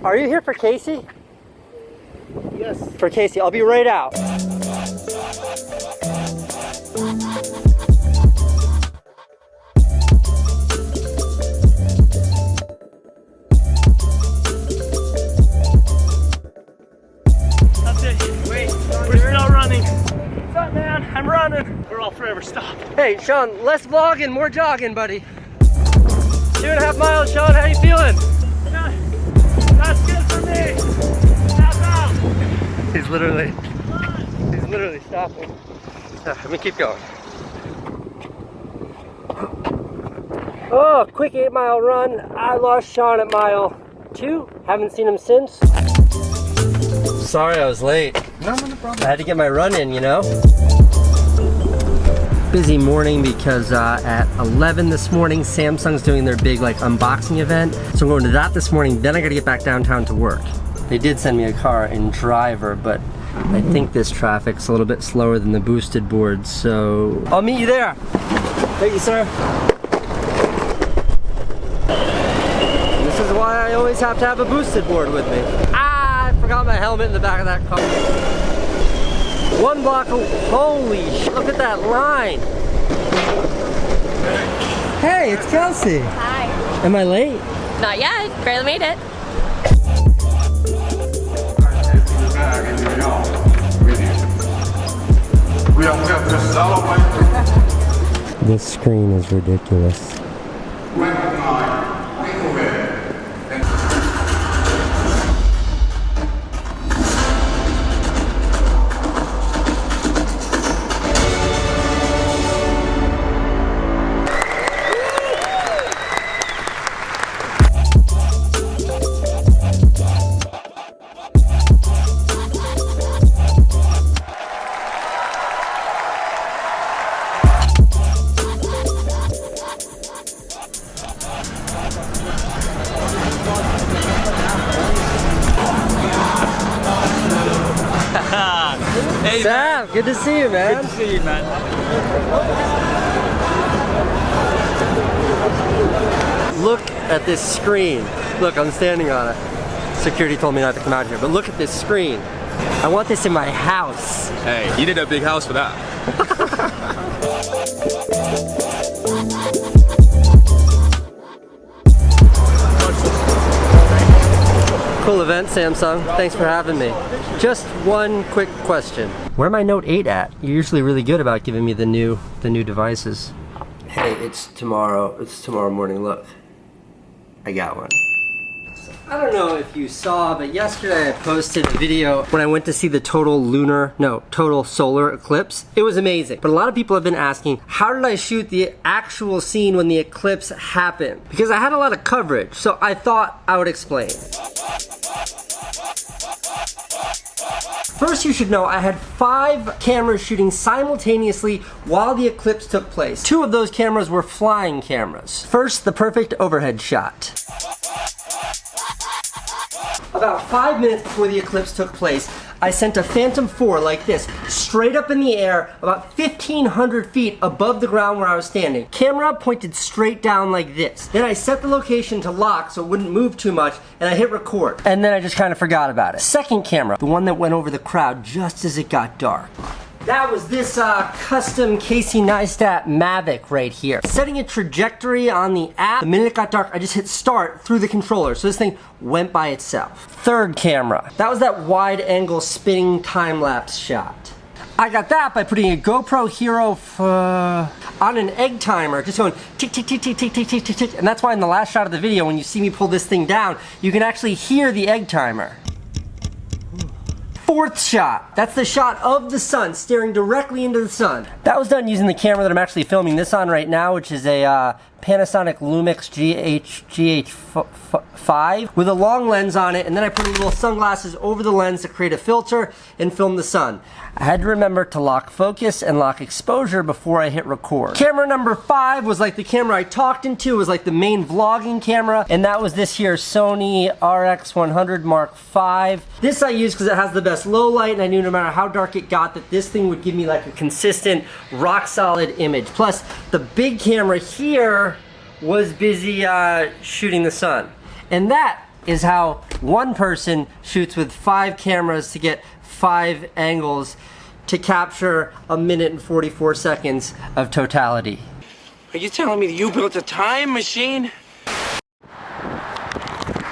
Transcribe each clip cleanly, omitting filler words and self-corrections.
Are you here for Casey? Yes. For Casey, I'll be right out. That's it. Wait, we're still running. What's up, man? I'm running. We're all forever stopped. Hey, Sean, less vlogging, more jogging, buddy. 2.5 miles, Sean, how you feeling? Yeah, that's good for me. Tap out. He's literally stopping. Let me keep going. Oh, quick 8-mile run. I lost Sean at mile 2. Haven't seen him since. Sorry I was late. No problem. I had to get my run in, you know? Busy morning because at 11 this morning, Samsung's doing their big like unboxing event. So I'm going to that this morning, then I gotta get back downtown to work. They did send me a car in driver, but I think this traffic's a little bit slower than the boosted board, so I'll meet you there. Thank you, sir. This is why I always have to have a boosted board with me. Ah, I forgot my helmet in the back of that car. 1 block of, holy shit, look at that line. Hey, it's Kelsey. Hi. Am I late? Not yet. Barely made it. This screen is ridiculous. Hey, Sam, good to see you, man. Good to see you, man. Look at this screen. Look, I'm standing on it. Security told me not to come out here, but look at this screen. I want this in my house. Hey, you need a big house for that. Cool event, Samsung. Thanks for having me. Just one quick question. Where my Note 8 at? You're usually really good about giving me the new devices. Hey, it's tomorrow morning. Look, I got one. I don't know if you saw, but yesterday I posted a video when I went to see the total solar eclipse. It was amazing. But a lot of people have been asking, how did I shoot the actual scene when the eclipse happened? Because I had a lot of coverage, so I thought I would explain. First, you should know I had 5 cameras shooting simultaneously while the eclipse took place. 2 of those cameras were flying cameras. First, the perfect overhead shot. About 5 minutes before the eclipse took place, I sent a Phantom 4 like this, straight up in the air, about 1,500 feet above the ground where I was standing. Camera pointed straight down like this. Then I set the location to lock so it wouldn't move too much, and I hit record. And then I just kind of forgot about it. Second camera, the one that went over the crowd just as it got dark. That was this custom Casey Neistat Mavic right here. Setting a trajectory on the app, the minute it got dark, I just hit start through the controller. So this thing went by itself. Third camera, that was that wide angle spinning time-lapse shot. I got that by putting a GoPro Hero on an egg timer, just going tick, tick, tick, tick, tick, tick, tick, tick, tick. And that's why in the last shot of the video, when you see me pull this thing down, you can actually hear the egg timer. Fourth shot, that's the shot of the sun staring directly into the sun. That was done using the camera that I'm actually filming this on right now, which is a Panasonic Lumix GH5 with a long lens on it, and then I put little sunglasses over the lens to create a filter and film the sun. I had to remember to lock focus and lock exposure before I hit record. Camera number 5 was like the camera I talked into, it was like the main vlogging camera, and that was this here Sony RX100 Mark V. This I used because it has the best low light, and I knew no matter how dark it got that this thing would give me like a consistent, rock solid image. Plus, the big camera here was busy shooting the sun. And that is how one person shoots with 5 cameras to get 5 angles to capture 1 minute and 44 seconds of totality. Are you telling me that you built a time machine?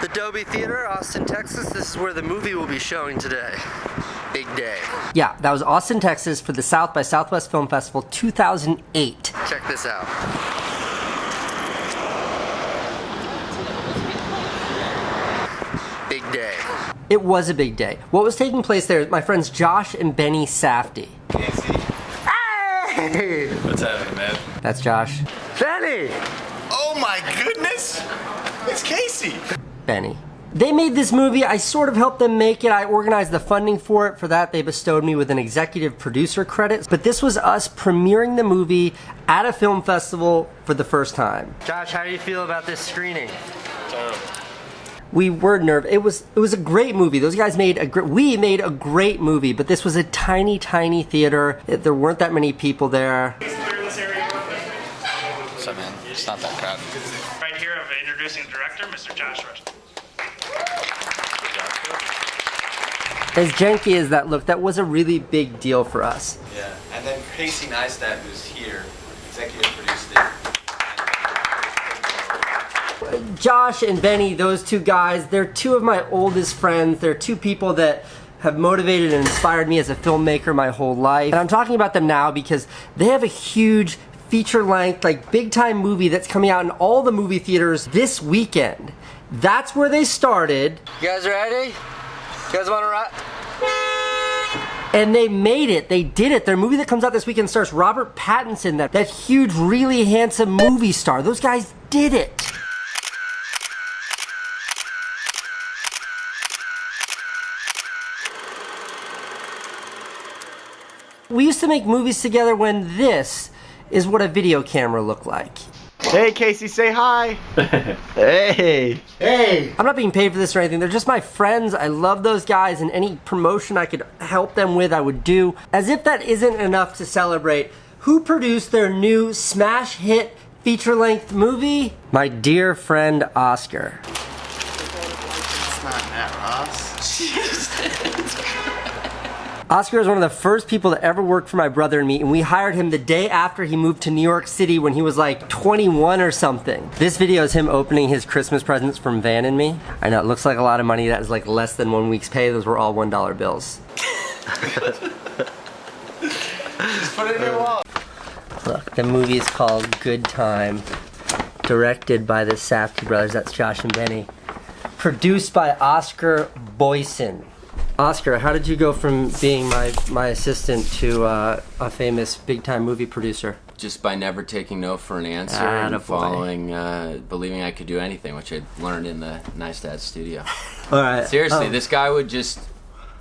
The Dolby Theater, Austin, Texas. This is where the movie will be showing today. Big day. Yeah, that was Austin, Texas for the South by Southwest Film Festival 2008. Check this out. Big day. It was a big day. What was taking place there is my friends Josh and Benny Safdie. Hey! What's happening, man? That's Josh. Benny! Oh my goodness! It's Casey! Benny. They made this movie. I sort of helped them make it. I organized the funding for it. For that, they bestowed me with an executive producer credit. But this was us premiering the movie at a film festival for the first time. Josh, how do you feel about this screening? Terrible. We were nervous. It was a great movie. Those guys made we made a great movie, but this was a tiny, tiny theater. There weren't that many people there. What's up, man? It's not that crowded. Right here, I'm introducing the director, Mr. Josh Rush. As janky as that looked, that was a really big deal for us. Yeah, and then Casey Neistat, who's here, executive produced it. Josh and Benny, those two guys, they're two of my oldest friends. They're two people that have motivated and inspired me as a filmmaker my whole life. And I'm talking about them now because they have a huge feature-length, like big-time movie that's coming out in all the movie theaters this weekend. That's where they started. You guys ready? You guys want to rock? And they made it. They did it. Their movie that comes out this weekend stars Robert Pattinson, that huge, really handsome movie star. Those guys did it. We used to make movies together when this is what a video camera looked like. Hey Casey, say hi. Hey. Hey. I'm not being paid for this or anything. They're just my friends. I love those guys, and any promotion I could help them with, I would do. As if that isn't enough to celebrate, who produced their new smash hit feature-length movie? My dear friend Oscar. It's not Matt Ross. Oscar is one of the first people that ever worked for my brother and me, and we hired him the day after he moved to New York City when he was like 21 or something. This video is him opening his Christmas presents from Van and me. I know, it looks like a lot of money. That is like less than 1 week's pay. Those were all $1 bills. Just put it in your wallet. Look, the movie is called Good Time. Directed by the Safdie brothers, that's Josh and Benny. Produced by Oscar Boyson. Oscar, how did you go from being my assistant to a famous big-time movie producer? Just by never taking no for an answer and following, believing I could do anything, which I learned in the Neistat studio. All right. Seriously, this guy would just,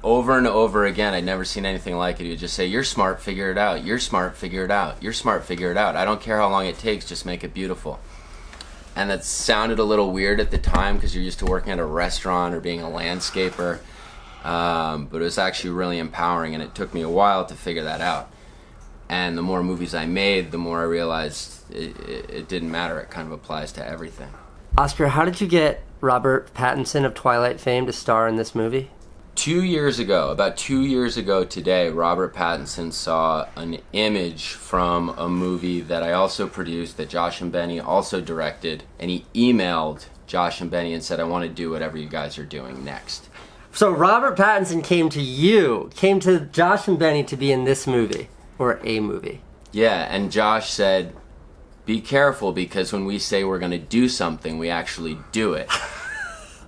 over and over again, I'd never seen anything like it. He would just say, "You're smart, figure it out. You're smart, figure it out. You're smart, figure it out. I don't care how long it takes, just make it beautiful." And that sounded a little weird at the time because you're used to working at a restaurant or being a landscaper. But it was actually really empowering, and it took me a while to figure that out. And the more movies I made, the more I realized it didn't matter. It kind of applies to everything. Oscar, how did you get Robert Pattinson of Twilight fame to star in this movie? 2 years ago, about 2 years ago today, Robert Pattinson saw an image from a movie that I also produced, that Josh and Benny also directed, and he emailed Josh and Benny and said, "I want to do whatever you guys are doing next." So Robert Pattinson came to Josh and Benny to be in this movie, or a movie. Yeah, and Josh said, "Be careful, because when we say we're going to do something, we actually do it."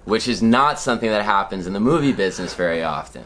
Which is not something that happens in the movie business very often.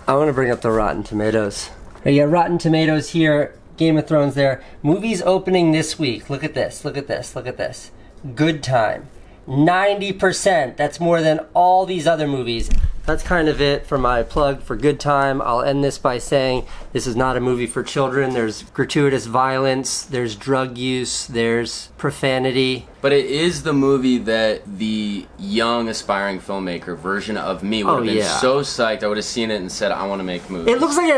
I want to bring up the Rotten Tomatoes. You got Rotten Tomatoes here, Game of Thrones there. Movies opening this week. Look at this, look at this, look at this. Good Time. 90%. That's more than all these other movies. That's kind of it for my plug for Good Time. I'll end this by saying this is not a movie for children. There's gratuitous violence, there's drug use, there's profanity. But it is the movie that the young aspiring filmmaker version of me would have been so psyched. I would have seen it and said, "I want to make movies." It looks like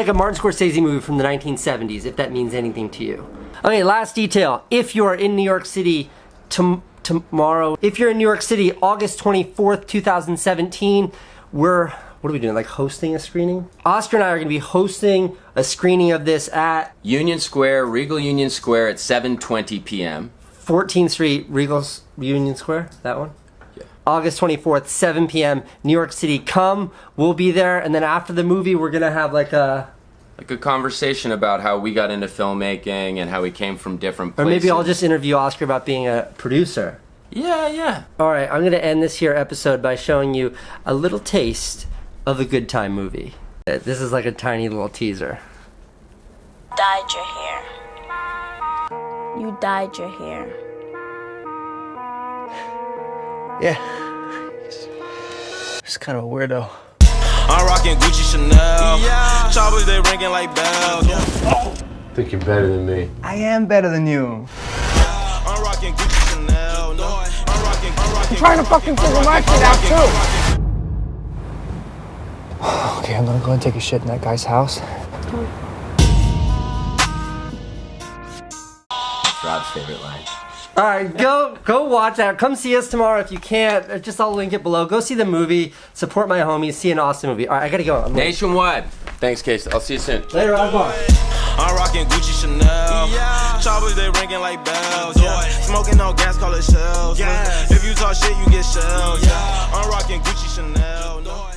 a Martin Scorsese movie from the 1970s, if that means anything to you. Okay, last detail. If you're in New York City tomorrow. If you're in New York City, August 24th, 2017, what are we doing, like hosting a screening? Oscar and I are gonna be hosting a screening of this at Union Square, Regal Union Square at 7:20 p.m. 14th Street, Regal Union Square, that one? Yeah. August 24th, 7 p.m., New York City. Come, we'll be there, and then after the movie, we're gonna have like a conversation about how we got into filmmaking and how we came from different or places. maybe I'll just interview Oscar about being a producer. Yeah. All right, I'm gonna end this here episode by showing you a little taste of a Good Time movie. This is like a tiny little teaser. Dyed your hair. You dyed your hair. Yeah. Just kind of a weirdo. I'm rocking Gucci Chanel. Yeah. Choppers, they ringing like bells. I think you're better than me. I am better than you. I'm rocking Gucci Chanel. No, I'm rocking. Trying to fucking figure my shit out too. Okay, I'm gonna go and take a shit in that guy's house. Rob's favorite line. All right, go watch that. Come see us tomorrow if you can't. Just I'll link it below. Go see the movie. Support my homies. See an awesome movie. All right, I gotta go. Nationwide. Thanks, Casey. I'll see you soon. Later, Osborne. I'm rocking Gucci Chanel. Yeah. Choppers, they ringing like bells. Yeah. Smoking on gas, call it shells. Yeah. If you talk shit, you get shells. Yeah. I'm rocking Gucci Chanel. No.